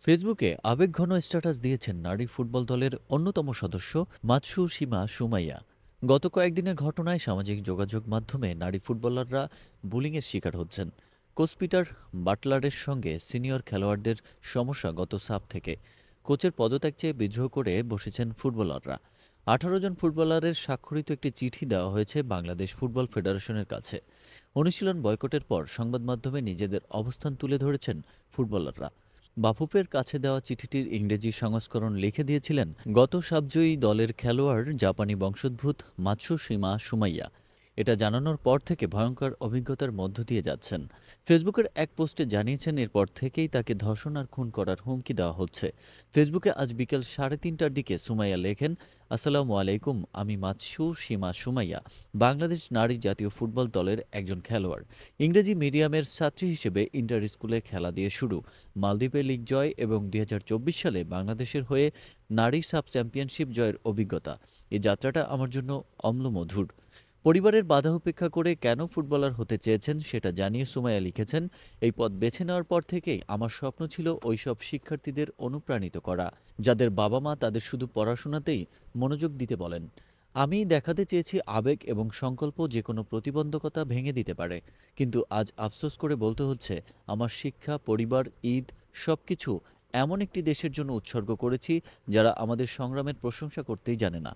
ফেসবুকে আবেগঘন স্ট্যাটাস দিয়েছেন নারী ফুটবল দলের অন্যতম সদস্য মাতসুশিমা সুমাইয়া। গত কয়েকদিনের ঘটনায় সামাজিক যোগাযোগ মাধ্যমে নারী ফুটবলাররা বুলিংয়ের শিকার হচ্ছেন। কোচ পিটার বাটলারের সঙ্গে সিনিয়র খেলোয়াড়দের সমস্যা গত সাপ থেকে। কোচের পদত্যাগ চেয়ে বিদ্রোহ করে বসেছেন ফুটবলাররা। 18 জন ফুটবলারের স্বাক্ষরিত একটি চিঠি দেওয়া হয়েছে বাংলাদেশ ফুটবল ফেডারেশনের কাছে। অনুশীলন বয়কটের পর সংবাদ মাধ্যমে নিজেদের অবস্থান তুলে ধরেছেন ফুটবলাররা। বাফুফের কাছে দেওয়া চিঠিটির ইংরেজি সংস্করণ লিখে দিয়েছিলেন গত সাবজয়ী দলের খেলোয়াড় জাপানি বংশোদ্ভূত মাতসুশিমা সুমাইয়া। এটা জানানোর পর থেকে ভয়ঙ্কর অভিজ্ঞতার মধ্য দিয়ে যাচ্ছেন। ফেসবুকের এক পোস্টে জানিয়েছেন এরপর থেকেই তাকে ধর্ষণ আর খুন করার হুমকি দেওয়া হচ্ছে। ফেসবুকে আজ বিকেল 3:30টার দিকে সুমাইয়া লেখেন, আসসালামু আলাইকুম, আমি মাতসুশিমা সুমাইয়া, বাংলাদেশ নারী জাতীয় ফুটবল দলের একজন খেলোয়াড়। ইংরেজি মিডিয়ামের ছাত্রী হিসেবে ইন্টার স্কুলে খেলা দিয়ে শুরু। মালদ্বীপে লিগ জয় এবং 2024 সালে বাংলাদেশের হয়ে নারী সাব চ্যাম্পিয়নশিপ জয়ের অভিজ্ঞতা। এই যাত্রাটা আমার জন্য অম্লমধুর। পরিবারের বাধা উপেক্ষা করে কেন ফুটবলার হতে চেয়েছেন সেটা জানিয়ে সুমাইয়া লিখেছেন, এই পথ বেছে নেওয়ার পর থেকেই আমার স্বপ্ন ছিল ওইসব শিক্ষার্থীদের অনুপ্রাণিত করা, যাদের বাবা মা তাদের শুধু পড়াশোনাতেই মনোযোগ দিতে বলেন। আমি দেখাতে চেয়েছি আবেগ এবং সংকল্প যে কোনো প্রতিবন্ধকতা ভেঙে দিতে পারে। কিন্তু আজ আফসোস করে বলতে হচ্ছে, আমার শিক্ষা, পরিবার, ঈদ সবকিছু এমন একটি দেশের জন্য উৎসর্গ করেছি যারা আমাদের সংগ্রামের প্রশংসা করতেই জানে না।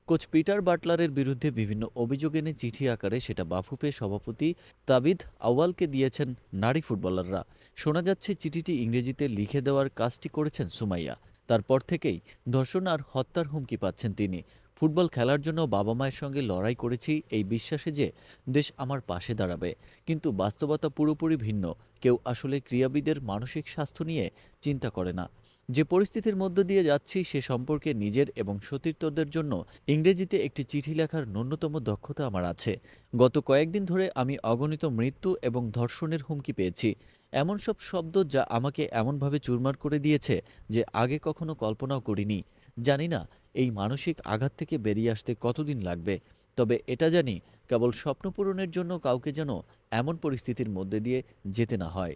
কোচ পিটার বাটলারের বিরুদ্ধে বিভিন্ন অভিযোগ এনে চিঠি আকারে সেটা বাফুফে সভাপতি তাবিদ আউয়ালকে দিয়েছেন নারী ফুটবলাররা। শোনা যাচ্ছে চিঠিটি ইংরেজিতে লিখে দেওয়ার কাজটি করেছেন সুমাইয়া। তারপর থেকেই ধর্ষণ আর হত্যার হুমকি পাচ্ছেন তিনি। ফুটবল খেলার জন্য বাবা মায়ের সঙ্গে লড়াই করেছি এই বিশ্বাসে যে দেশ আমার পাশে দাঁড়াবে। কিন্তু বাস্তবতা পুরোপুরি ভিন্ন। কেউ আসলে ক্রীড়াবিদের মানসিক স্বাস্থ্য নিয়ে চিন্তা করে না। যে পরিস্থিতির মধ্য দিয়ে যাচ্ছি সে সম্পর্কে নিজের এবং সতীর্থদের জন্য ইংরেজিতে একটি চিঠি লেখার ন্যূনতম দক্ষতা আমার আছে। গত কয়েকদিন ধরে আমি অগণিত মৃত্যু এবং ধর্ষণের হুমকি পেয়েছি। এমন সব শব্দ যা আমাকে এমনভাবে চুরমার করে দিয়েছে যে আগে কখনো কল্পনাও করিনি। জানি না এই মানসিক আঘাত থেকে বেরিয়ে আসতে কতদিন লাগবে। তবে এটা জানি, কেবল স্বপ্ন পূরণের জন্য কাউকে যেন এমন পরিস্থিতির মধ্যে দিয়ে যেতে না হয়।